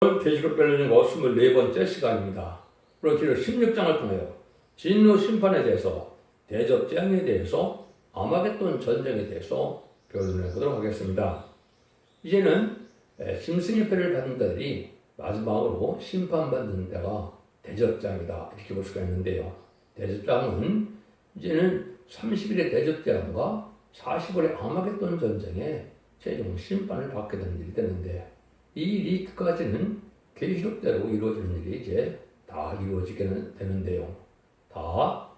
계시록 별로중고 24번째 시간입니다. 오늘 계시록 16장을 통하여 진노 심판에 대해서, 대접 재앙에 대해서, 아마겟돈 전쟁에 대해서 변론해 보도록 하겠습니다. 이제는 짐승의 패를 받은 자들이 마지막으로 심판받는 때가 대접장이다, 이렇게 볼 수가 있는데요. 대접장은 이제는 30일의 대접장과 40일의 아마겟돈 전쟁에 최종 심판을 받게 되는 일이 되는데, 이 일이 끝까지는 계시록대로 이루어지는 일이 이제 다 이루어지게 되는데요. 다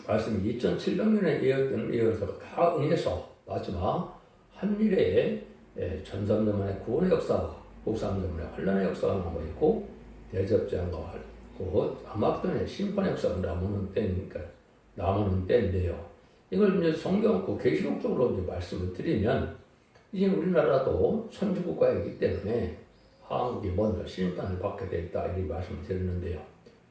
말씀이 2700년에 예언된 예언서가 다 응해서 마지막 한일의 전삼년만의 구원의 역사와 국삼년만의 환란의 역사가 남아있고, 대접장과 아마겟돈의 심판의 역사가 남는 때인데요. 이걸 이제 성경 계시록적으로 이제 말씀을 드리면, 이제 우리나라도 선진국가이기 때문에 한국이 먼저 심판을 받게 되어 있다, 이렇게 말씀을 드리는데요.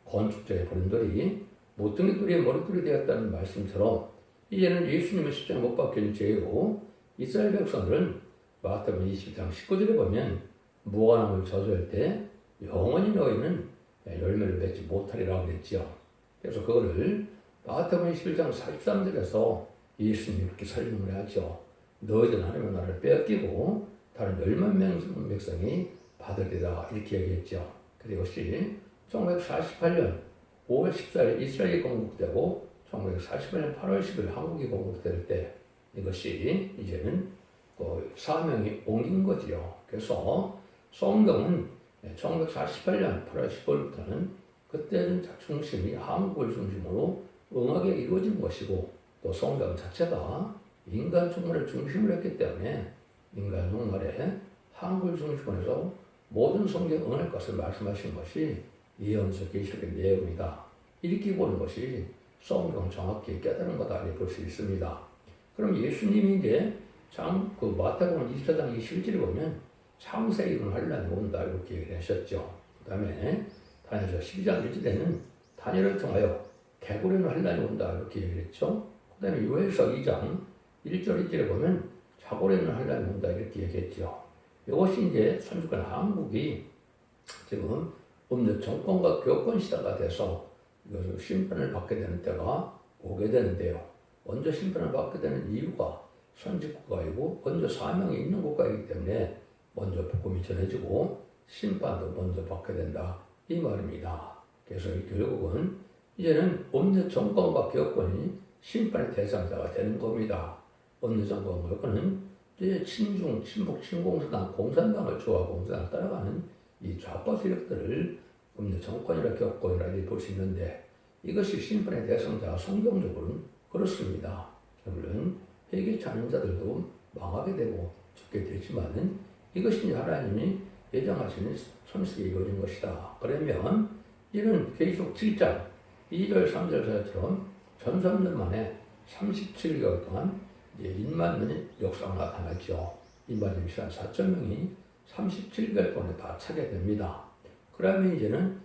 건축자의 버림돌이 모퉁이돌이의 머리돌이 되었다는 말씀처럼, 이제는 예수님의 십자가에 못 박힌 죄로 이스라엘 백성들은 마태복음 20장 19절에 보면 무화과나무를 저주할 때 영원히 너희는 열매를 맺지 못하리라고 그랬지요. 그래서 그거를 마태복음 21장 43절에서 예수님이 이렇게 설명을 하죠. 너희들은 하나님의 나라를 빼앗기고 다른 10만 명 백성이 받으리라, 이렇게 얘기했죠. 그리고 이것이 1948년 5월 14일 이스라엘이 건국되고 1948년 8월 10일 한국이 건국될 때 이것이 이제는 사명이 옮긴 거지요. 그래서 성경은 1948년 8월 10일부터는 그때는 중심이 한국을 중심으로 응하게 이루어진 것이고, 또 성경 자체가 인간 종말을 중심으로 했기 때문에 인간 종말에 한국을 중심으로 해서 모든 성경에 응할 것을 말씀하신 것이 예언서 계시록의 내용이다, 이렇게 보는 것이 성경을 정확히 깨달은 거다, 이렇게 볼 수 있습니다. 그럼 예수님이 이제 마태복음 24장 21절에 보면 창세에 이룬 환란이 온다, 이렇게 얘기를 하셨죠. 그 다음에 다니엘서 12장 1절에는 다니엘을 통하여 개구리는 환란이 온다, 이렇게 얘기를 했죠. 그 다음에 요엘서 2장 1절 2절에 보면 자고래는 환란이 온다, 이렇게 얘기했죠. 이것이 이제 선주권 한국이 지금 법률 정권과 교권 시대가 돼서 이것을 심판을 받게 되는 때가 오게 되는데요. 먼저 심판을 받게 되는 이유가 선지국가이고 먼저 사명이 있는 국가이기 때문에 먼저 복음이 전해지고 심판도 먼저 받게 된다, 이 말입니다. 그래서 결국은 이제는 법률 정권과 교권이 심판의 대상자가 되는 겁니다. 어느 정권은 이제 친중, 친북, 친공산당, 공산당을 좋아하고 공산당을 따라가는 이 좌파 세력들을 법률 정권이라 교권이라 볼 수 있는데, 이것이 심판의 대상자가 성경적으로는 그렇습니다. 물론 회개치 않은 자들도 망하게 되고 죽게 되지만은 이것이 하나님이 예정하시는 선식에 이루어진 것이다. 그러면 이는 계시록 7장 2절 3절 4절처럼 전삼년 만에 37개월 동안 이제 1만년의 역사가 나타나죠. 1만년 4,000명이 37개월 동안에 다 차게 됩니다. 그러면 이제는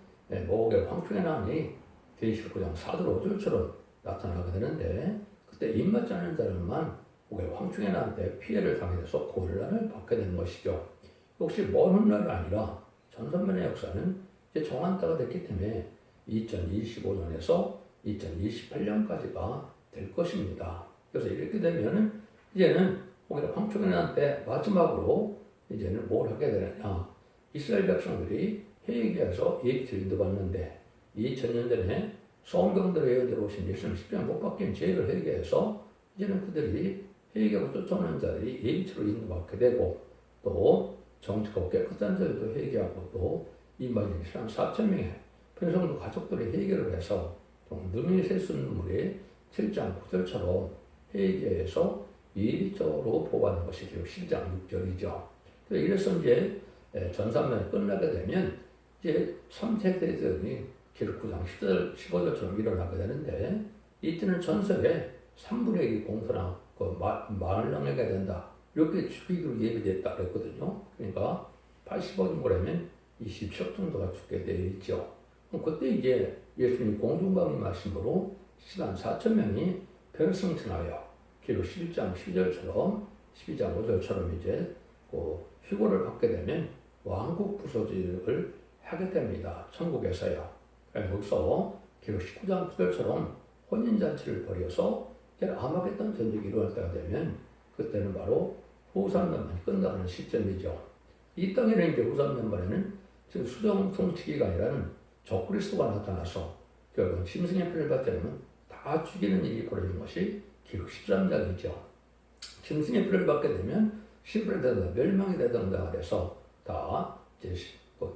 목의 황충의 난이 계시록 9장 4절 5절처럼 나타나게 되는데, 그때 입맞지 않은 자들만 목의 황충의 난 때 피해를 당해서 곤란을 받게 되는 것이죠. 역시 먼 훗날이 아니라 전선면의 역사는 이제 정한 때가 됐기 때문에 2025년에서 2028년까지가 될 것입니다. 그래서 이렇게 되면은 이제는 오히려 황충의 난 때 마지막으로 이제는 뭘 하게 되느냐. 이스라엘 백성들이 회개해서 예비를 인도받는데 2000년 전에 성경대로 예언대로 오신 예수님 십자가에 못 박힌 죄를 회개해서 이제는 그들이 회개하고 쫓아오는 자들이 예비처로 인도받게 되고, 또 정직하고 깨끗한 자들도 회개하고, 또 이만희 4,000명의 편성도 가족들이 회개를 해서 능히 셀 수 있는 물에 7장 9절처럼 회개해서 예비적으로 보호하는 것이 기록 10장 6절이죠. 이래서 이제 전산면이 끝나게 되면 이제 3세 대전이 기록 9장 10절, 15절처럼 일어나게 되는데, 이때는 전설에 3분의 1이 공소나 말랑하게 된다, 이렇게 죽이기로 예비됐다 그랬거든요. 그러니까 80억 인구라면 27억 정도가 죽게 되어 있죠. 그때 이제 예수님 공중방임하심으로 10만 4천 명이 별승천하여 기록 11장 12절처럼 12장 5절처럼 이제 휴거를 받게 되면 왕국 부서지를 하게 됩니다. 천국에서요. 거기서 기록 19장 9절처럼 혼인잔치를 벌여서 아마겟돈 전쟁이 일어날 때가 되면 그때는 바로 후삼년만이 끝나가는 시점이죠. 이 땅에는 이제 후삼년만에는 지금 수정 통치기간이라는 적그리스도가 나타나서 결국 짐승의 피를 받지 않으면 다 죽이는 일이 벌어지는 것이 기록 13장이죠. 짐승의 피를 받게 되면 신분이 되든가 멸망이 되든가 그래서 다 이제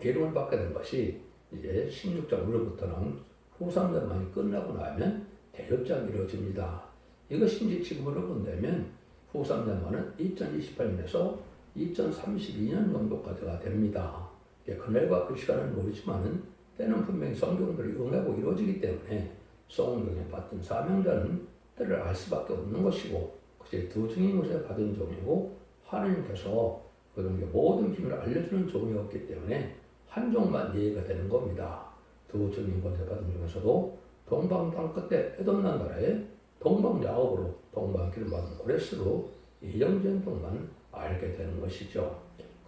계룡을 받게 된 것이 이제 16장 으로부터는 후삼년만이 끝나고 나면 대접장이 이루어집니다. 이것이 이제 지금으로 본다면 후삼년만은 2028년에서 2032년 정도까지가 됩니다. 그날과 그 시간은 모르지만은 때는 분명히 성경들이 응하고 이루어지기 때문에 성경에 받은 사명자는 때를 알 수밖에 없는 것이고 그것이 두 증인 것에 받은 종이고 하나님께서 그들에게 모든 비밀을 알려주는 종이었기 때문에 한 종만 예의가 되는 겁니다. 두 증인 것에 받은 중에서도 동방 땅 끝에 에돔난 나라에 동방 야곱으로 동방 기름 받은 고레스로 예정된 동만 알게 되는 것이죠.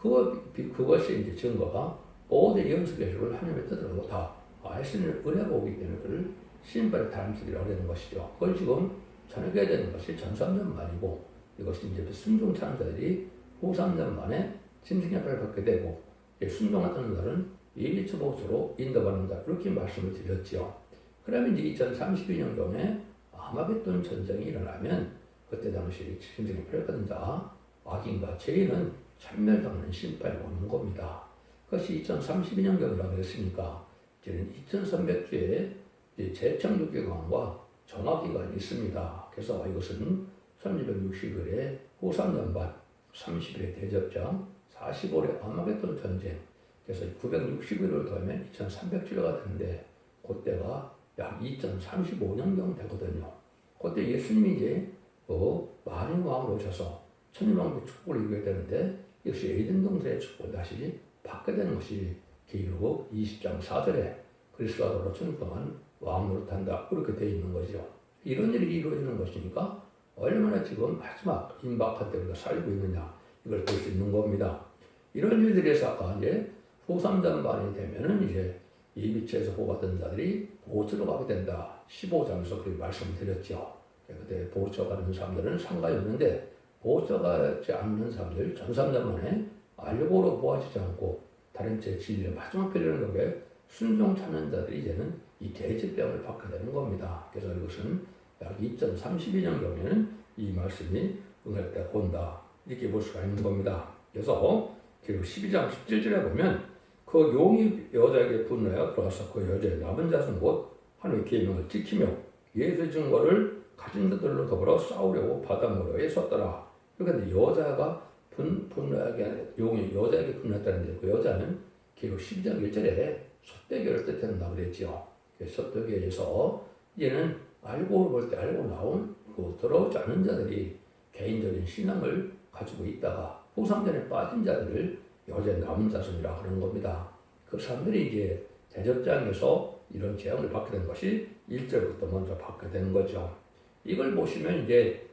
그것이 이제 증거가 모든 예언서 계시를 하나님의 뜻으로 다 알수있는 은혜가 오기 때문에 그를 신발의 다름질이라고 하는 것이죠. 그걸 지금 전해야 되는 것이 전 3년 만이고 이것이 이제 순종 찬자들이 후 3년 만에 짐승의 발을 받게 되고 순종하는 날은 예비처복수로 인도받는다 이렇게 말씀을 드렸죠. 그러면 이제 2032년경에 아마겟돈 전쟁이 일어나면 그때 당시 짐승의 발을 받은 자 악인과 죄인은 참멸당하는 심판이 오는 겁니다. 그것이 2032년경이라고 했으니까 이제는 2300주의 재청육기간과 정화기간이 있습니다. 그래서 이것은 1260일에 후 3년 반, 30일의 대접장, 45일의 아마겟돈 전쟁, 그래서 960일을 더하면 2300주가 되는데 그때가 약 2035년경 되거든요. 그때 예수님이 이제 만인 왕으로 오셔서 천일왕국 축복을 이루게 되는데 역시 에덴 동산의 축복을 다시 받게 되는 것이 기록 20장 4절에 그리스도가 도로 천일 동안 왕 노릇한다 그렇게 되어 있는 거죠. 이런 일이 이루어지는 것이니까 얼마나 지금 마지막 임박한 때 우리가 살고 있느냐 이걸 볼 수 있는 겁니다. 이런 일들에서 아까 이제 후 3년 반이 되면은 이제 예비처에서 보호받은 자들이 보호처로 가게 된다. 15장에서 그렇게 말씀을 드렸죠. 그때 보호처 가는 사람들은 상관이 없는데 보호처 가지 않는 사람들 전 3년 만에 알고로 보아지지 않고 다른 제 진리의 마지막 편리는 것에 순종 찾는 자들이 이제는 이 대접병을 받게 되는 겁니다. 그래서 이것은 약 2032년경에는 이 말씀이 응할 때 온다. 이렇게 볼 수가 있는 겁니다. 그래서 기록 12장 17절에 보면 그 용이 여자에게 분노하여 들어와서 그 여자의 남은 자손 곧 하나님의 계명을 지키며 예수의 증거를 가진 자들로 더불어 싸우려고 바닷모래에 섰더라. 그런데 여자가 분노하게 용이 여자에게 분노했다는데 그 여자는 기록 12장 1절에 솥대교를 뜻한다고 그랬죠. 솥대교에서 이제는 알고 볼 때 알고 나온 그 돌아오지 않은 자들이 개인적인 신앙을 가지고 있다가 후삼전에 빠진 자들을 여자의 남은 자손이라고 하는 겁니다. 그 사람들이 이제 대접장에서 이런 재앙을 받게 된 것이 1절부터 먼저 받게 되는 거죠. 이걸 보시면 이제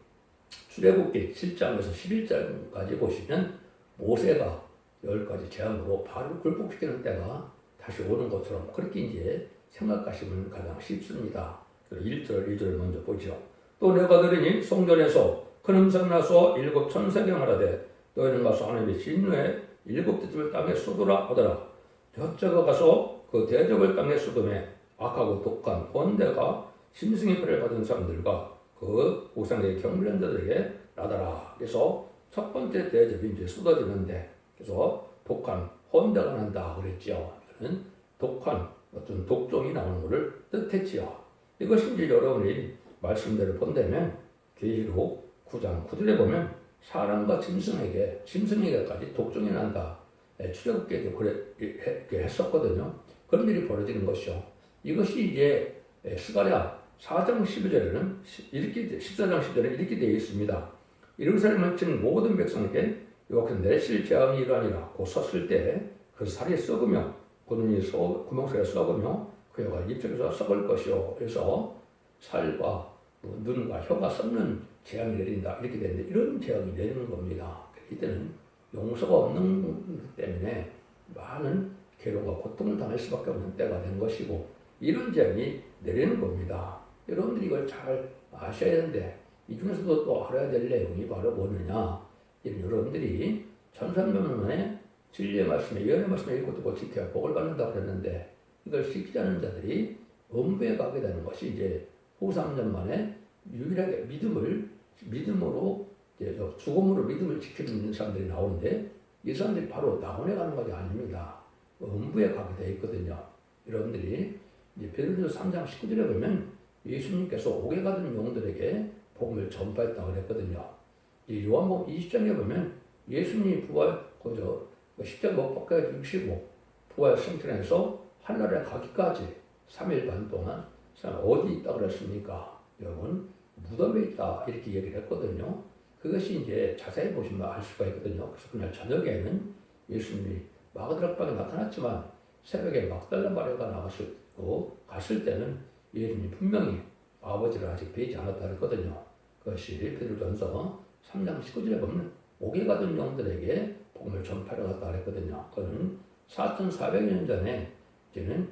출애굽기 7장에서 11장까지 보시면 모세가 10가지 재앙으로 바로 굴복시키는 때가 다시 오는 것처럼 그렇게 이제 생각하시면 가장 쉽습니다. 1절, 2절 먼저 보죠. 또 내가 들으니 성전에서 큰 음성 나서 7 천사경 하라되 너희는 가서 하나님의 진노에 7 대접을 땅에 쏟으라 하더라. 저쪽에 가서 그 대접을 땅에 쏟음에 악하고 독한 번대가 짐승의 피를 받은 사람들과 그 우상의 경배한 자들에게 나더라. 그래서 첫 번째 대접이 이제 쏟아지는데 그래서 독한 번대가 난다 그랬죠. 이거는 독한 어떤 독종이 나오는 것을 뜻했지요. 이것이 이제 여러분이 말씀대로 본다면 계시록 9장 9절에 보면 사람과 짐승에게까지 독종이 난다. 출애굽기에도 그렇게 했었거든요. 그런 일이 벌어지는 것이죠. 이것이 이제 스가랴 4장 12절에는 이렇게 14장 10절에 이렇게 되어 있습니다. 예루살렘을 친 모든 백성에게 여호와께서 내실 재앙이 일어나니라. 곧 섰을 때 그 살이 썩으며 그 눈이 구멍살에 썩으며 그 혀가 입속에서 썩을 것이요. 그래서 살과 눈과 혀가 썩는 재앙이 내린다. 이렇게 되는데 이런 재앙이 내리는 겁니다. 이때는 용서가 없는 때문에 많은 괴로움과 고통을 당할 수밖에 없는 때가 된 것이고 이런 재앙이 내리는 겁니다. 여러분들이 이걸 잘 아셔야 되는데 이 중에서도 또 알아야 될 내용이 바로 뭐느냐. 여러분들이 1300년에 진리의 말씀에 예언의 말씀을 읽고 듣고 지켜야 복을 받는다고 그랬는데 이걸 지키지 않은 자들이 음부에 가게 되는 것이 이제 후 3년 만에 유일하게 믿음으로 이제 죽음으로 믿음을 지키는 사람들이 나오는데 이 사람들이 바로 낙원에 가는 것이 아닙니다. 음부에 가게 되어 있거든요. 여러분들이 이제 베드로전서 3장 19절에 보면 예수님께서 옥에 가던 영들에게 복음을 전파했다고 그랬거든요. 이 요한복음 20장에 보면 예수님이 부활 십자가 못 박혀 죽으시고 부활 승천해서 하늘에 가기까지 3일 반 동안 어디 있다 그랬습니까? 여러분 무덤에 있다 이렇게 얘기를 했거든요. 그것이 이제 자세히 보시면 알 수가 있거든요. 그래서 그날 저녁에는 예수님이 마가다락방에 나타났지만 새벽에 막달라 마리아가 갔을 때는 예수님이 분명히 아버지를 아직 뵈지 않았다 그랬거든요. 그것이 베드로전서 3장 19절에 보면 옥에 가던 영들에게 복음을 전파하러 갔다 그랬거든요. 그는 4,400년 전에 이제는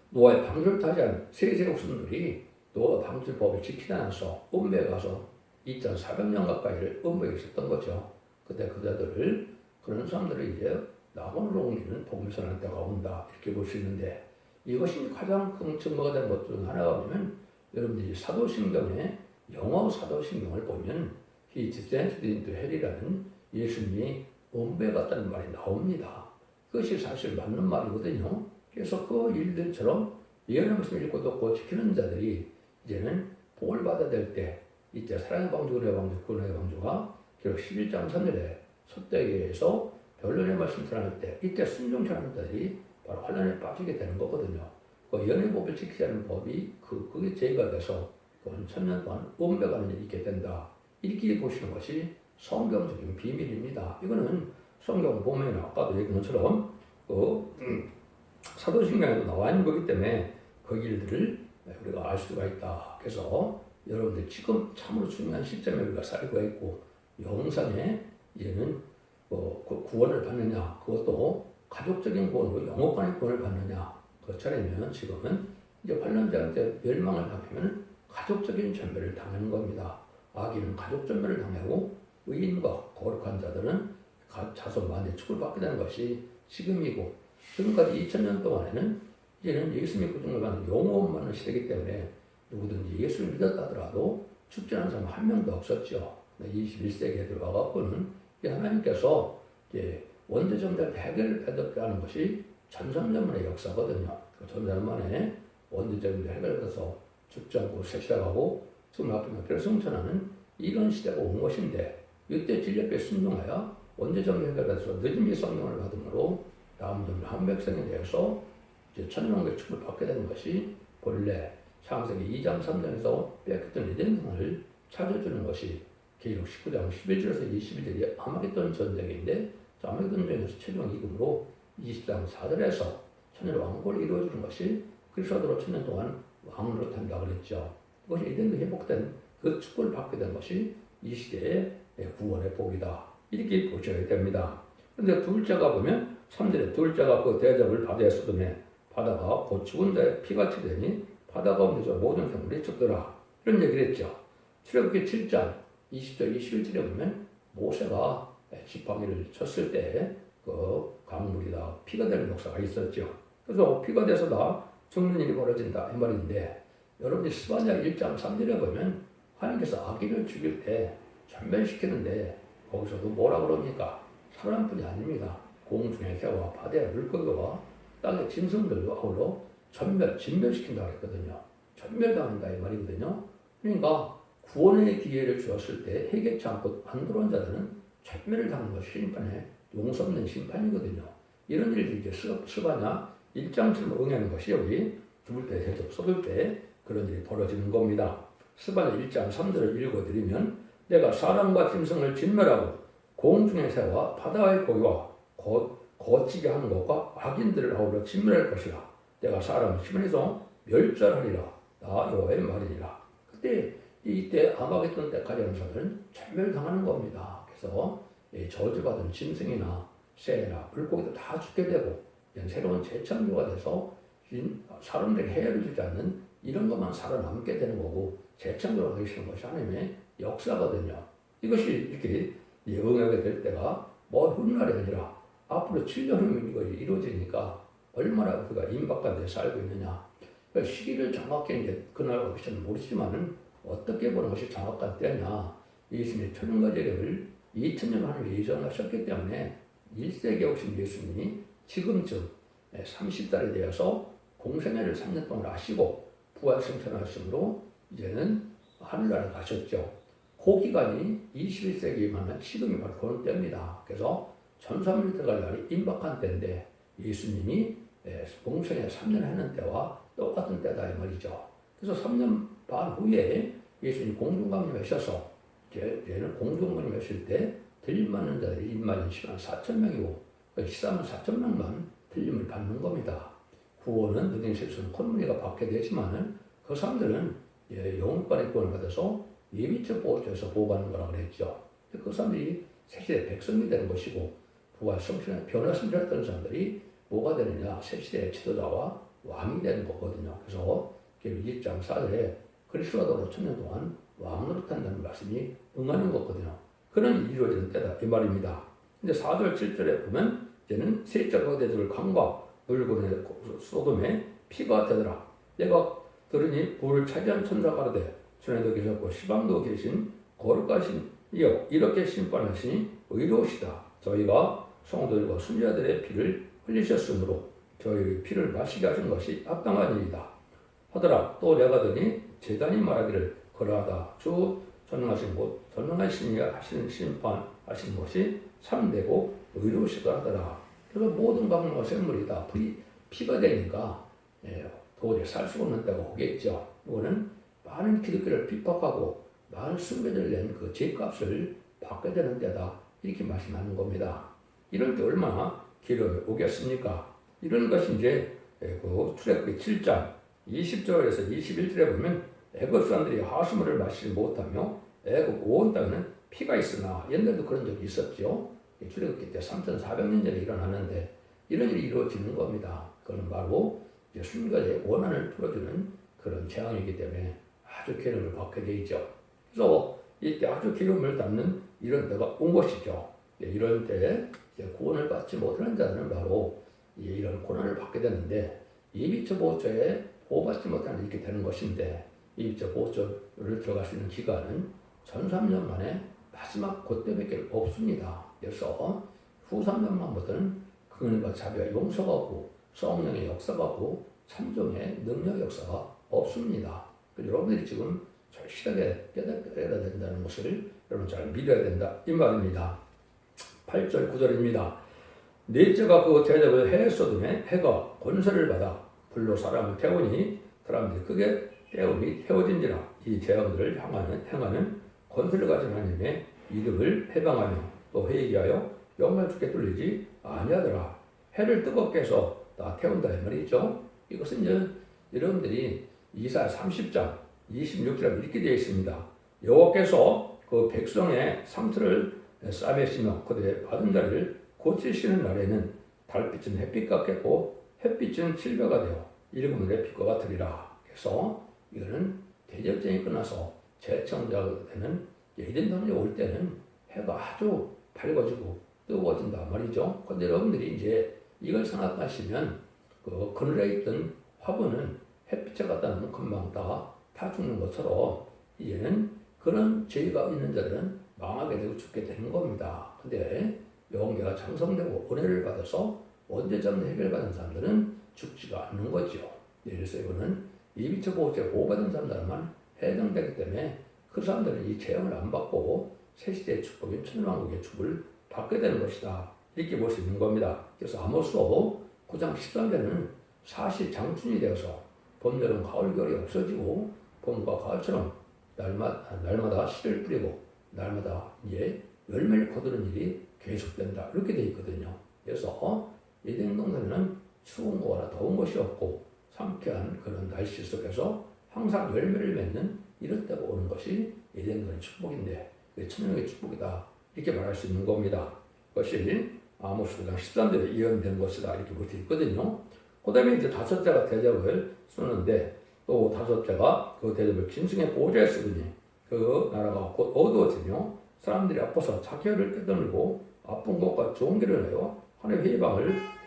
노아의 방주를 타지 않은 세세 목숨들이 노아 방주법을 지키지 않아서 음부에 가서 2,400년 가까이를 음부에 있었던 거죠. 그때 그자들을 그런 사람들을 이제 낙원으로 옮기는 복음을 전하는 때가 온다 이렇게 볼 수 있는데 이것이 가장 큰 증거가 되는 것 중 하나가 보면 여러분들이 사도신경에 영어 사도신경을 보면 He descended into hell이라는 예수님이 음부에 갔다는 말이 나옵니다. 그것이 사실 맞는 말이거든요. 그래서 그 일들처럼 예언의 말씀을 읽고 듣고 지키는 자들이 이제는 복을 받아야 될 때 이때 사랑의 방주, 은혜의 방주, 구원의 방주가 결국 11장 3절에 소떼에게서 변론의 말씀 전할 때 이때 순종치 않은 자들이 바로 환란에 빠지게 되는 거거든요. 그 예언의 법을 지키지 않은 법이 그게 죄가 돼서 그 천년 동안 음부에 가는 일이 있게 된다. 이렇게 보시는 것이 성경적인 비밀입니다. 이거는 성경 보면 아까도 얘기한 것처럼 사도신경에도 나와 있는 거기 때문에 그 일들을 우리가 알 수가 있다. 그래서 여러분들 지금 참으로 중요한 시점에 우리가 살고 있고 영상에 이제는 그 구원을 받느냐 그것도 가족적인 구원으로 영업관의 구원을 받느냐 그 차례면 지금은 이제 환란자한테 멸망을 당하면 가족적인 전멸을 당하는 겁니다. 악인은 가족 전멸을 당하고 의인과 거룩한 자들은 자손 만대 축을 받게 되는 것이 지금이고 지금까지 2000년 동안에는 이제는 예수 믿고 죽는 영혼 많은 시대이기 때문에 누구든지 예수를 믿었다 하더라도 죽지 않은 사람 한 명도 없었죠. 21세기에 들어와갖고는 하나님께서 이제 원죄정자 해결을 해결하는 것이 전삼년만의 역사거든요. 그 전삼년만에 원죄정자 해결해서 죽지 않고 섹시하고 지금 앞에 별성천하는 이런 시대가 온 것인데 이때 진리에 순종하여 원죄정자 해결해서 늦은이 성령을 받음으로 다음 점 한 백성에 대해서 이제 천년왕국의 축을 받게 되는 것이 본래 창세기 2장 3장에서 빼앗겼던 에덴성을 찾아주는 것이 계시록 19장 11절에서 21절이 아마겟돈 전쟁인데 아마겟돈 전쟁에서 최종 이금으로 20장 4절에서 천년왕국을 이루어주는 것이 그리스도로 천년 동안 왕으로 탄다 그랬죠. 그것이 에덴도 회복된 그 축복을 받게 된 것이 이 시대의 구원의 복이다. 이렇게 보셔야 됩니다. 그런데 둘째가 보면 3절에 둘째가 그 대접을 바다에 쏟으며 바다가 곧 죽은 자의 피같이 되니 바다 가운데서 모든 생물이 죽더라. 이런 얘기를 했죠. 출애굽기 7장 20절 21절에 보면 모세가 지팡이를 쳤을 때 그 강물이다 피가 되는 역사가 있었죠. 그래서 피가 돼서 다 죽는 일이 벌어진다 이 말인데 여러분들이 스바냐 1장 3절에 보면 하나님께서 악인을 죽일 때 전멸시키는데 거기서도 뭐라 그럽니까? 사람뿐이 아닙니다. 공중의 새와 바다의 물고기와 땅의 짐승들도 아울러 진멸시킨다고 했거든요. 전멸당한다 이 말이거든요. 그러니까 구원의 기회를 주었을 때 해결치 않고 안 들어온 자들은 전멸을 당하는 것이 심판의 용서 없는 심판이거든요. 이런 일들이 이제 스바냐 1장처럼 응하는 것이 여기 죽을 때 대접 쏟을 때 그런 일이 벌어지는 겁니다. 스바냐 1장 3절을 읽어드리면 내가 사람과 짐승을 진멸하고 공중의 새와 바다의 고기와 거치게 하는 것과 악인들을 아우러 진멸할 것이라. 내가 사람을 심해서 멸절하리라. 나 여호와의 말이니라. 이때 아마겟돈 때까지 하는 사람들은 전멸당하는 겁니다. 그래서 저주받은 짐승이나 새나 물고기도 다 죽게 되고 새로운 재창조가 돼서 사람들이 해를 주지 않는 이런 것만 살아남게 되는 거고 재창조가 되시는 것이 하나님의 역사거든요. 이것이 이렇게 예언하게 될 때가 먼 훗날이 아니라 앞으로 7년 후면 이것이 이루어지니까 얼마나 우리가 임박한 데 살고 있느냐. 그러니까 시기를 정확히 이제 그날과 그때는 모르지만은 어떻게 보는 것이 정확한 때냐. 예수님의 천연가제를 2000년 하나님이 예정하셨기 때문에 1세기에 오신 예수님이 지금쯤 30살이 되어서 공생애를 3년 동안 하시고 부활승천하심으로 이제는 하늘나라에 가셨죠. 그 기간이 21세기만은 지금이 바로 그런 때입니다. 그래서 천사문이 들어갈 날이 임박한 때인데 예수님이 공생애 3년 하는 때와 똑같은 때다 이 말이죠. 그래서 3년 반 후에 예수님이 공중강림하셔서 얘는 공중강림하실 때 틀림 맞는 자들이 1만 4천 명이고 14만 4천 명만 틀림을 받는 겁니다. 구원은 너희 세수는 콧무늬가 받게 되지만은 그 사람들은 영원권의 구원을 받아서 예비적 보호자에서 보호받는 거라고 그랬죠. 그 사람들이 새시대 백성이 되는 것이고 부활 성신의 변화 성신했던 사람들이 뭐가 되느냐 새시대의 지도자와 왕이 되는 거거든요. 그래서 20장 4절에 그리스도가 도로 천년 동안 왕으로 탄다는 말씀이 응하는 거거든요. 그런 일이 이루어지는 때다 이 말입니다. 근데 4절 7절에 보면 이제는 세적 거대들 강과 물고의 소돔에 피가 되더라. 내가 들으니 불을 차지한 천사가 가로되 천에도 계셨고 시방도 계신 거룩하신 이여 이렇게 심판하시니 의로우시다. 저희가 성도들과 순자들의 피를 흘리셨으므로 저희의 피를 마시게 하신 것이 합당한 일이다. 하더라. 또 내가 더니 제단이 말하기를 그러하다. 주 전능하신 곳 전능하신 이 하시는 심판하신 것이 참되고 의로우시다 하더라. 그래서 모든 강물과 생물이 다 피가 되니까 도저히 살 수 없는 때가 오겠죠. 이거는 많은 기독교를 핍박하고 많은 순교자를 낸 그 죄값을 받게 되는 때다. 이렇게 말씀하는 겁니다. 이럴 때 얼마나 기름이 오겠습니까? 이런 것이 이제 그 출애굽기 7장 20절에서 21절에 보면 애굽 사람들이 하수물을 마시지 못하며 애굽 온 땅에는 피가 있으나 옛날에도 그런 적이 있었죠. 출애굽기 때 3,400년 전에 일어나는데 이런 일이 이루어지는 겁니다. 그건 바로 이제 순교자의 원한을 풀어주는 그런 재앙이기 때문에 아주 기름을 받게 되죠. 그래서 이때 아주 기름을 담는 이런 때가 온 것이죠. 이런 때에 구원을 받지 못하는 자들은 바로 이런 고난을 받게 되는데 예비처 보호자에 보호받지 못하는 이렇게 되는 것인데 예비처 보호자를 들어갈 수 있는 기간은 1300년 만에 마지막 그때밖에 없습니다. 그래서 후 3년만부터는 그늘과 자비와 용서가 없고 성령의 역사가 없고 참정의 능력 역사가 없습니다. 여러분들이 지금 절실하게 깨달아야 된다는 것을 여러분 잘 믿어야 된다 이 말입니다. 8절 9절입니다. 넷째가 그 대접을 해 쏟음에 해가 권세를 받아 불로 사람을 태우니 사람들이 크게 태움이 태워진지라. 이 재앙들을 행하는 권세를 가진 하나님의 이름을 해방하며 또 회개하여 영광 주께 돌리지 아니하더라. 해를 뜨겁게 해서 다 태운다 이 말이죠. 이것은 이제 여러분들이 이사야 30장 26절에 이렇게 되어 있습니다. 여호와께서 그 백성의 상처를 싸매시며 그들의 받은 자를 고치시는 날에는 달빛은 햇빛 같겠고 햇빛은 칠배가 되어 일곱늘의 빛과 같으리라. 그래서 이거는 대접전이 끝나서 재청자가 되는 예전전이 올 때는 해가 아주 밝아지고 뜨거워진다 말이죠. 그런데 여러분들이 이제 이걸 생각하시면 그 그늘에 있던 화분은 햇빛에 갖다 놓으면 금방 다 죽는 것처럼 이제는 그런 죄가 있는 자들은 망하게 되고 죽게 되는 겁니다. 근데 영계가 장성되고 은혜를 받아서 원죄점 해결받은 사람들은 죽지가 않는 거죠. 그래서 이거는 예비처 보호죄 보호받은 사람들만 해당되기 때문에 그 사람들은 이 재앙을 안 받고 새시대의 축복인 천년왕국의 축을 받게 되는 것이다. 이렇게 볼 수 있는 겁니다. 그래서 아모스도 9장 13절에는 사실 장춘이 되어서 봄, 여름, 가을, 겨울이 없어지고 봄과 가을처럼 날마다 씨를 뿌리고 날마다 이제 열매를 거두는 일이 계속된다. 이렇게 되어 있거든요. 그래서 에덴 동산에는 추운 거나 더운 것이 없고 상쾌한 그런 날씨 속에서 항상 열매를 맺는 이런 때가 오는 것이 에덴 동산의 축복인데 천년의 축복이다. 이렇게 말할 수 있는 겁니다. 그것이 아모스 9장 13절에 예언된 것이다 이렇게 볼 수 있거든요. 그 다음에 이제 다섯째가 대접을 쓰는데 또 다섯째가 그 대접을 짐승의 보호자에 쓰더니 그 나라가 곧 어두워지며 사람들이 아파서 자기 혀를 떼어내고 아픈 것과 좋은 길을 내어 하늘의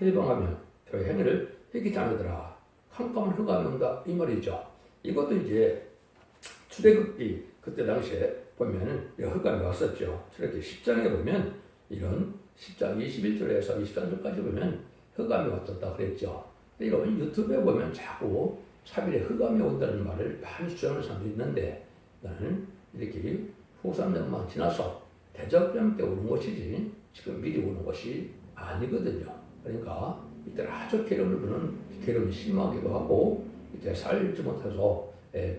해방하며 그 행위를 해기지 않으더라. 캄캄한 흑암이 온다 이 말이죠. 이것도 이제 출애굽기 그때 당시에 보면 흑암이 왔었죠. 출애굽기 10장에 보면 이런 10장 21절에서 23절까지 보면 흑암이 왔었다 그랬죠. 이런 유튜브에 보면 자꾸 차별에 흑암이 온다는 말을 많이 주장하는 사람도 있는데 나는 이렇게 후삼년만 지나서 대접병 때 오는 것이지 지금 미리 오는 것이 아니거든요. 그러니까 이때 아주 괴로움이 심하기도 하고 이제 살지 못해서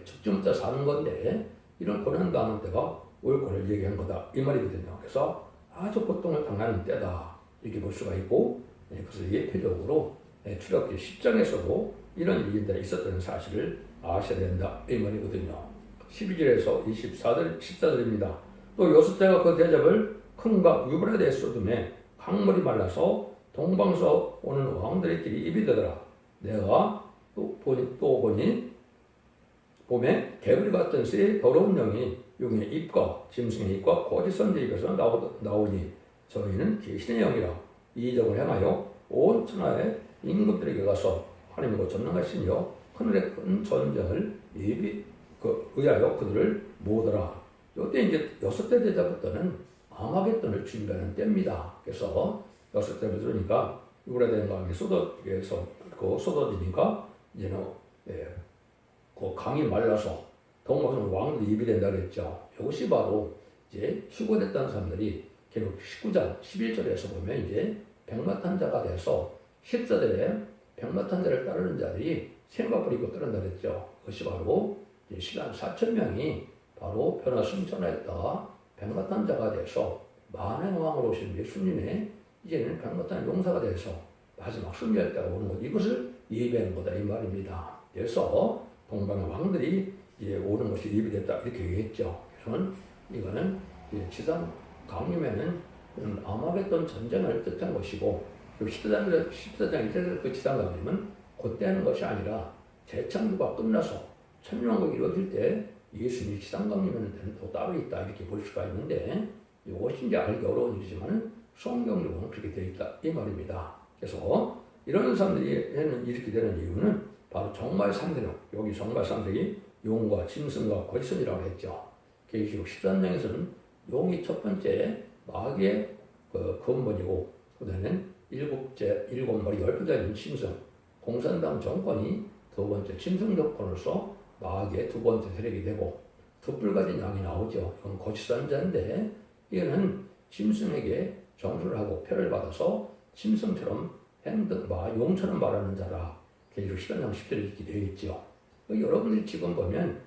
죽지 못해 사는 건데 이런 고난도 하는 때가 올 거를 얘기한 거다 이 말이거든요. 그래서 아주 고통을 당하는 때다 이렇게 볼 수가 있고 그래서 예표적으로 출애굽기 10장에서도 이런 일들이 있었다는 사실을 아셔야 된다 이 말이거든요. 12절에서 14절입니다. 또 여섯째가 그 대접을 큰과 유브라데 쏟음에 강물이 말라서 동방서 오는 왕들의 길이 입이 되더라. 내가 또 보니 봄에 개구리 같은 새의 더러운 영이 용의 입과 짐승의 입과 거짓 선지의 입에서 나오니 저희는 귀신의 영이라 이적을 행하여 온 천하의 임금들에게 가서 하나님과 전능하시며 하늘의 큰 전쟁을 의하여 그들을 모으더라. 이때 이제 여섯째 대접부터는 아마겟돈을 준비하는 때입니다. 그래서 여섯째 들으니까 유브라데 강이 쏟아지니까 이제는 그 강이 말라서 동방선 왕들이 입이 된다 그랬죠. 이것이 바로 이제 휴거됐다는 사람들이 결국 19장 11절에서 보면 이제 백마탄자가 돼서 14절에 백마탄자를 따르는 자들이 생각을 입고 따른다 그랬죠. 그것이 바로 이제 시간 4,000명이 바로 변화 승천하였다가 백마탄자가 돼서 만행왕으로 오신 예수님의 이제는 백마탄 용사가 돼서 마지막 승리할 때가 오는 것 이것을 예배하는 거다 이 말입니다. 그래서 동방의 왕들이 이제 오는 것이 예비됐다 이렇게 얘기했죠. 그래서 이거는 지상 강림에는 아마겟돈 전쟁을 뜻한 것이고 14장 1절에서 그 지상 강림은 그때 하는 것이 아니라 재창조가 끝나서 천년왕국이 이루어질 때 예수님이 지상 강림에는 또 따로 있다 이렇게 볼 수가 있는데 이것이 이제 알기 어려운 일이지만 성경적으로는 그렇게 되어 있다 이 말입니다. 그래서 이런 사람들이 이렇게 되는 이유는 바로 정말 상대력 여기 정말 상대이 용과 짐승과 거짓선이라고 했죠. 계시록 13장에서는 용이 첫 번째 마귀의 그 근본이고 그다음에는 일곱 머리 10개 달린 짐승 공산당 정권이 두 번째 짐승 정권으로서 마귀의 두 번째 세력이 되고 두 뿔 가진 양이 나오죠. 이건 거짓선자인데 이거는 짐승에게 정수를 하고 표를 받아서 짐승처럼 용처럼 말하는 자라 계시록 13장 10절에 이렇게 되어 있죠. 여러분들이 지금 보면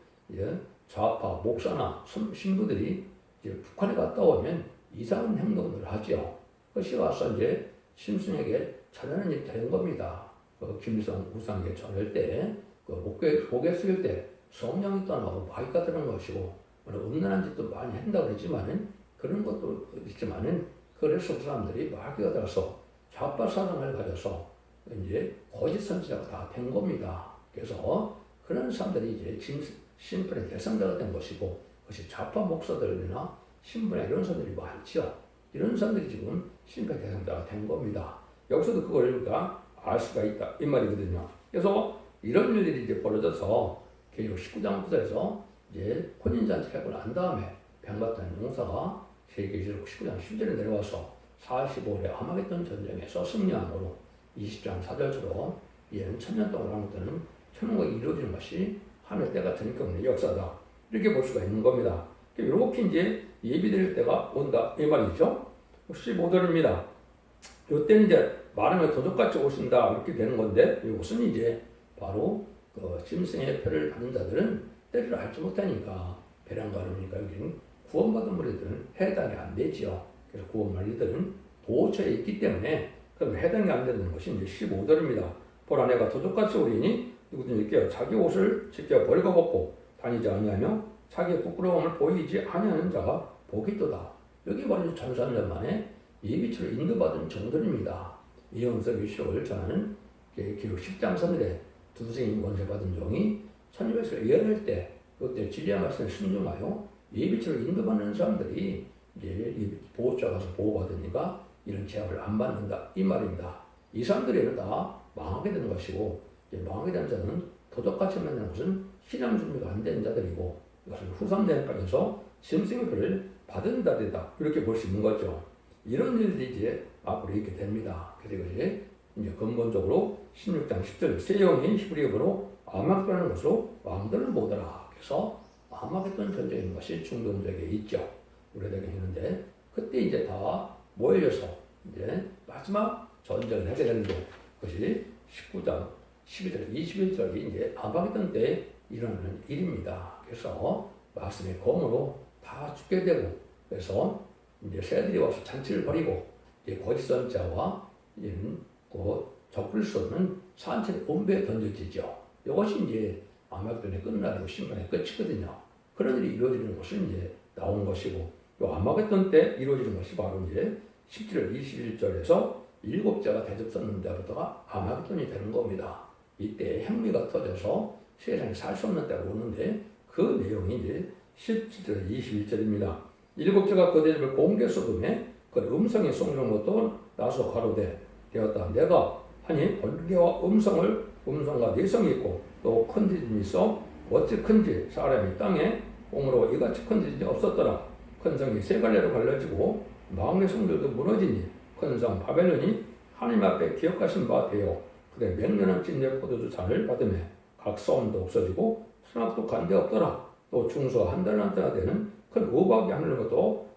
좌파 목사나 신부들이 이제 북한에 갔다 오면 이상한 행동을 하죠. 그것이 와서 이제 심슨에게 전하는 일이 된 겁니다. 김일성 우상에게 전할 때, 고개 숙일 때 성령이 떠나고 마귀가 드는 것이고, 음란한 짓도 많이 한다고 그랬지만은, 그런 것도 있지만은, 그래서 그 사람들이 마귀가 들어서 좌파 사상을 가져서 이제 거짓 선지자가 다 된 겁니다. 그래서 그런 사람들이 이제 신분의 대상자가 된 것이고, 그것이 좌파 목사들이나 신분의 이런 사람들이 많죠. 이런 사람들이 지금 신분의 대상자가 된 겁니다. 여기서도 그걸 우리가 알 수가 있다 이 말이거든요. 그래서 이런 일들이 이제 벌어져서 계시록 19장 9절에서 이제 혼인잔치를 하고 난 다음에 백마탄 용사가 계시록 19장 10절에 내려와서 45일에 아마겟돈 전쟁에서 승리함으로 20장 4절처럼 얘는 천년 동안 한 것들은 천년국이 이루어지는 것이 하늘 때가 전격의 역사다 이렇게 볼 수가 있는 겁니다. 이렇게 이제 예비될 때가 온다 이 말이죠. 15절입니다. 이때는 이제 말하면 도적같이 오신다 이렇게 되는 건데 이것은 이제 바로 그 짐승의 표를 받는 자들은 때를 알지 못하니까 배란가 그러니까 여기는 구원받은 무리들은 해당이 안 되지요. 그래서 구원받은 이들은 보호처에 있기 때문에 그럼 해당이 안 되는 것이 이제 15절입니다. 보라 내가 도적같이 오리니 누구든지 이렇게 자기 옷을 지켜 버리고 벗고 다니지 아니하며 자기의 부끄러움을 보이지 아니하는 자가 복이 있도다. 여기 바로 1300년 만에 예비처로 인도받은 정도입니다. 이영서 유실록을 전하는 기록 10장 3절에 두두생이 권세받은 종이 천주백성을 예언할 때 그때 진리의 말씀에 순종하여 예비처로 인도받는 사람들이 이제 보호자 가서 보호받으니까 이런 제약을 안 받는다 이 말입니다. 이 사람들이 다 망하게 되는 것이고 망하게 되는 자는 도덕같이 만나는 것은 신앙 준비가 안 된 자들이고 이것은 후삼대학까지서 심승의표를 받은 자들이다 이렇게 볼 수 있는 거죠. 이런 일들이 이제 앞으로 있게 됩니다. 그래서 이것이 이제 근본적으로 16장 10절 세 영이 히브리어로 아마겟돈이라는 것으로 왕들을 모으더라. 그래서 아마겟돈 전쟁인 것이 중동적에 있죠. 우리에게 있는데 그때 이제 다 모여서 이제 마지막 전쟁을 하게 되는데 그것이 19장 12절 21절이 이제 아마겟돈 때 일어나는 일입니다. 그래서 말씀의 검으로 다 죽게 되고 그래서 이제 새들이 와서 잔치를 벌이고 이제 거짓 선자와 이제는 그 적을 수 없는 산천의 온배에 던져지죠. 이것이 이제 아마겟돈의 끝나고 심판의 끝이거든요. 그런 일이 이루어지는 것은 이제 나온 것이고 이 아마겟돈 때 이루어지는 것이 바로 이제 17절 21절에서 7자가 대접섰는데부터가 아마겟돈이 되는 겁니다. 이때 핵미가 터져서 세상에 살 수 없는 때가 오는데 그 내용이 이제 17절 21절입니다. 7자가 그 대접을 공개 소금에 그 음성이 송정부터 나서 가로되 되었다. 내가 하니 번개와 음성과 내성이 있고 또 큰 지진이 있어 어찌 큰지 사람이 땅에 옴으로 이같이 큰 지진이 없었더라. 큰 성이 세 갈래로 갈라지고 마음의 성들도 무너지니 큰 성 바벨론이 하나님 앞에 기억하신 바 되어 그대 맹렬한 찐내 포도주 잔을 받으며 각 소음도 없어지고 수납도 간데 없더라. 또 중수가 한 달란트나 되는 큰 우박이 하늘로 것도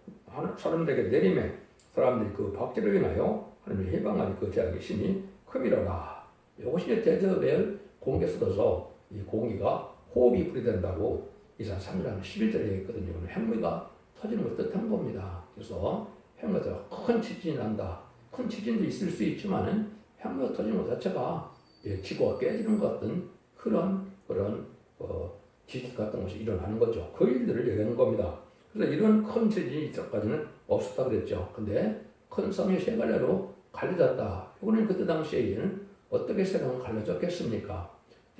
사람들에게 내리매 사람들이 그 박제로 인하여 하나님을 해방하니 그 제약이 심히 큼이로라. 이것이 대접을 공개 써서 이 공기가 호흡이 불이 된다고 이사 3장 11절에 있거든요. 핵무기가 터지는 걸 뜻한 겁니다. 그래서 핵무기가 큰 지진이 난다. 큰 지진도 있을 수 있지만은 핵무기가 터지는 것 자체가 지구가 깨지는 것 같은 그런 지진 같은 것이 일어나는 거죠. 그 일들을 얘기하는 겁니다. 그래서 이런 큰 지진이 이때까지는 없었다 그랬죠. 근데 큰 성이 세 갈래로 갈려졌다. 이거는 그때 당시에는 어떻게 세상은 갈려졌겠습니까?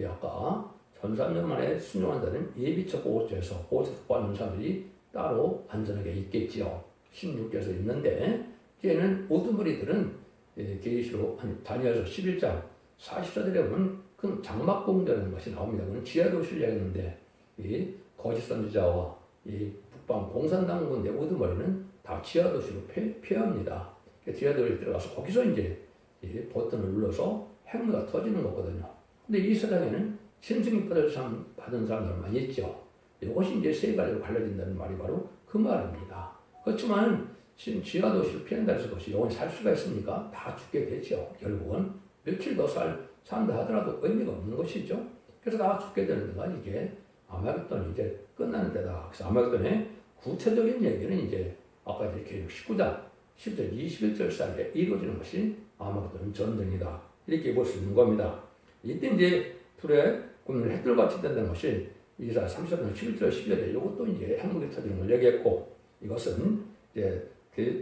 아까 1300년 만에 순종한 자는 예비처 보호처에서 받는 사람들이 따로 안전하게 있겠지요. 16절에서 있는데 이제는 우두머리들은 계시록 다니엘서 11장 40절에 보면 그 장막공대라는 것이 나옵니다. 그건 지하도시를 얘기했는데 이 거짓 선지자와 이 북방 공산당군대 우두머리는 다 지하도시로 피합니다. 지하도시에 들어가서 거기서 이제 이 버튼을 눌러서 핵무기가 터지는 거거든요. 근데 이 세상에는 심승이 받은 사람들만 있죠. 이것이 이제 세 가지로 갈라진다는 말이 바로 그 말입니다. 그렇지만 지금 지하도시를 피한다 해서 그것이 영원히 살 수가 있습니까? 다 죽게 되죠. 결국은 며칠 더 산다 하더라도 의미가 없는 것이죠. 그래서 다 죽게 되는 데가 이게 아마겟돈이 이제 끝나는 데다. 그래서 아마겟돈의 구체적인 얘기는 이제 아까 이제 계시록 19장 10절 21절 사이에 이루어지는 것이 아마겟돈 전쟁이다. 이렇게 볼 수 있는 겁니다. 이때 이제 불의 꿈을 핵들같이 된다는 것이 이사 30장 11절 12절에 이것도 이제 핵무기 터지는 걸 얘기했고 이것은 이제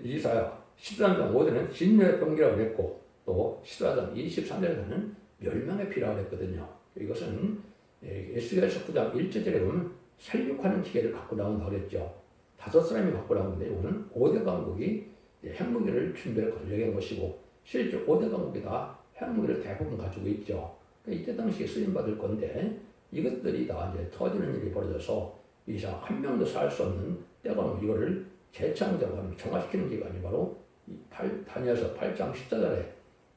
이사 13장 5절은 진멸의 병기라고 그랬고 또 14장 23절에서는 멸망의 피라고 했거든요. 이것은 에스겔서 9장 1절에 보면 살육하는 기계를 갖고 나온다고 그랬죠. 5사람이 갖고 나오는데 이거는 5대 강국이 핵무기를 준비할 것을 얘기한 것이고 실제 5대 강국이 다 핵무기를 대부분 가지고 있죠. 이때 당시에 쓰임받을 건데 이것들이 다 이제 터지는 일이 벌어져서 이상 한 명도 살 수 없는 때가 오면 이거를 재창조하는 정화시키는 기간이 바로 다니엘서 8장 14절에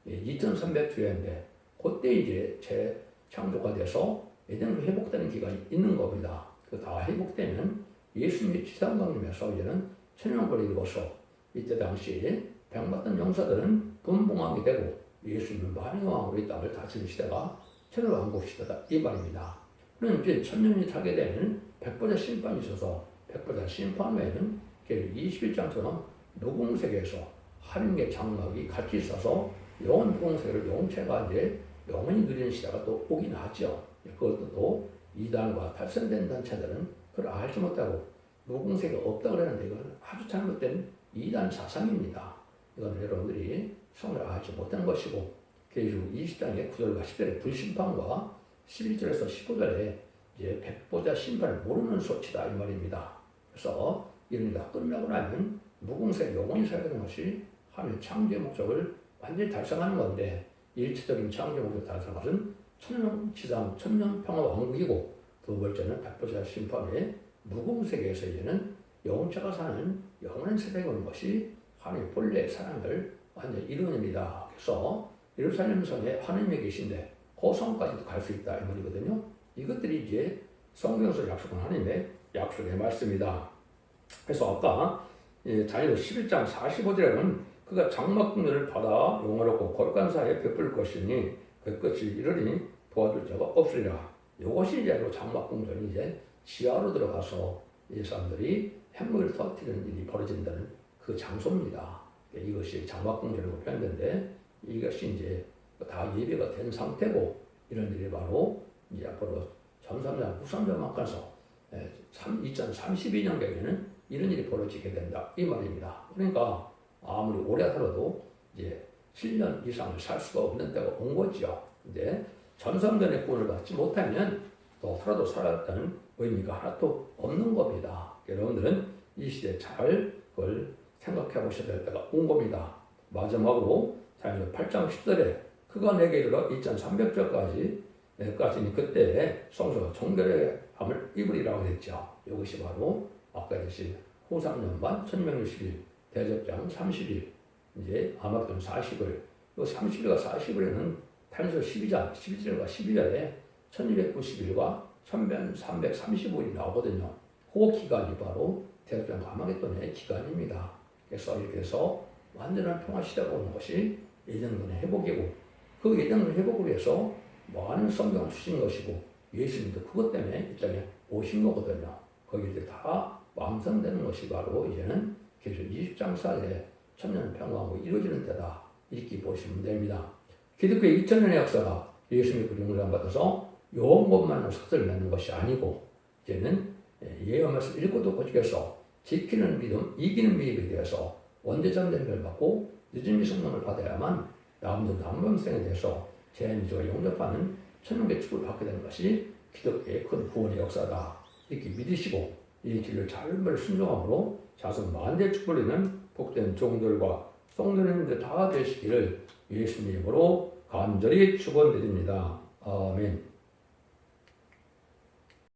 2300주에인데 그때 이제 재창조가 돼서 예전으로 회복되는 기간이 있는 겁니다. 그 다 회복되면 예수님의 지상강림에서 이제는 천년권을 이루어서 이때 당시에 병받던 용사들은 분봉왕이 되고 예수님은 만왕의 왕으로 이 땅을 다스리는 시대가 천년왕국 시대다 이 말입니다. 그럼 이제 천년이 차게 되면 백보자 심판이 있어서 백보자 심판 외에는 21장처럼 노궁세계에서 하늘의 장막이 같이 있어서 영원 노궁세계를 영체가 이제 영원히 누리는 시대가 또 오긴 하죠. 그것도 또 이단과 탈선된 단체들은 그걸 알지 못하고 노궁세계가 없다고 그러는데 이건 아주 잘못된 이단 사상입니다. 이건 여러분들이 성을 알지 못한 것이고 계시록 20장의 9절과 10절의 불심판과 11절에서 15절에 이제 백보자 심판을 모르는 소치다 이 말입니다. 그래서 이런 게 다 끝나고 나면 무궁색 영원히 살게 되는 것이 하나님의 창조의 목적을 완전히 달성하는 건데 일체적인 창조의 목적을 달성하는 것은 천년지상 천년평화 왕국이고 두 번째는 백보자 심판의 무궁세계에서 이제는 영혼자가 사는 영원한 세상에 오는 것이 하나님의 본래의 사랑을 완전히 이루어냅니다. 그래서 예루살렘 성에 하나님이 계신데 그 성까지도 갈 수 있다 이 말이거든요. 이것들이 이제 성경에서 약속한 하나님의 약속의 말씀이다. 그래서 아까 다니엘 11장 45절에는 그가 장막궁전을 받아 영화롭고 거룩한 사이에 베풀 것이니 그 끝이 이르리니 도와줄 자가 없으리라. 이것이 이제 장막궁전이 이제 지하로 들어가서 이 사람들이 햄물을 터뜨리는 일이 벌어진다는 그 장소입니다. 이것이 장막궁전이라고 표현되는데 이것이 이제 다 예배가 된 상태고 이런 일이 바로 이제 앞으로 전삼장 후삼장만 가서 2032년경에는 이런 일이 벌어지게 된다 이 말입니다. 그러니까 아무리 오래 살아도 이제 7년 이상을 살 수가 없는 때가 온 거죠. 이제 전삼전의 구원을 받지 못하면 또 살아도 살았다는 의미가 하나도 없는 겁니다. 여러분들은 이 시대에 잘 그걸 생각해 보셔야 될 때가 온 겁니다. 마지막으로 다니엘 8장 10절에 그가 내게 이르러 2300절까지 그때 성소가 정결함을 입으리라고 했죠. 이것이 바로 아까 했듯이 후 3년반 1160일 대접장 30일 이제 아마존 40일 이 30일과 40일에는 탄소 12장 11절과 12절에 1290일과 1335일이 나오거든요. 그 기간이 바로 대접장 가마겟돈의 기간입니다. 그래서 이렇게 해서 완전한 평화 시대가 오는 것이 예정론의 회복이고 그 예정론의 회복을 위해서 많은 성경을 주신 것이고 예수님도 그것 때문에 이 땅에 오신 거거든요. 거기 이제 다 완성되는 것이 바로 이제는 계시록 20장 4절에 천년 평화하고 이루어지는 때다. 이렇게 보시면 됩니다. 기독교의 2000년의 역사가 예수 믿고 영광을 받아서 요 것만으로 삭슬을 맺는 것이 아니고 이제는 예언 말씀 읽고 듣고 지켜서 지키는 믿음, 이기는 믿음에 대해서 원대장대를 받고 늦은이 성령을 받아야만 남도 남방생에 대해서 재현주가 영접하는 천년의 축을 받게 되는 것이 기독교의 큰 구원의 역사다. 이렇게 믿으시고 이 길을 잘 순종함으로 자손 만대 축복을 복된 종들과 성도님들 다 되시기를 예수님으로 간절히 축원드립니다. 아멘.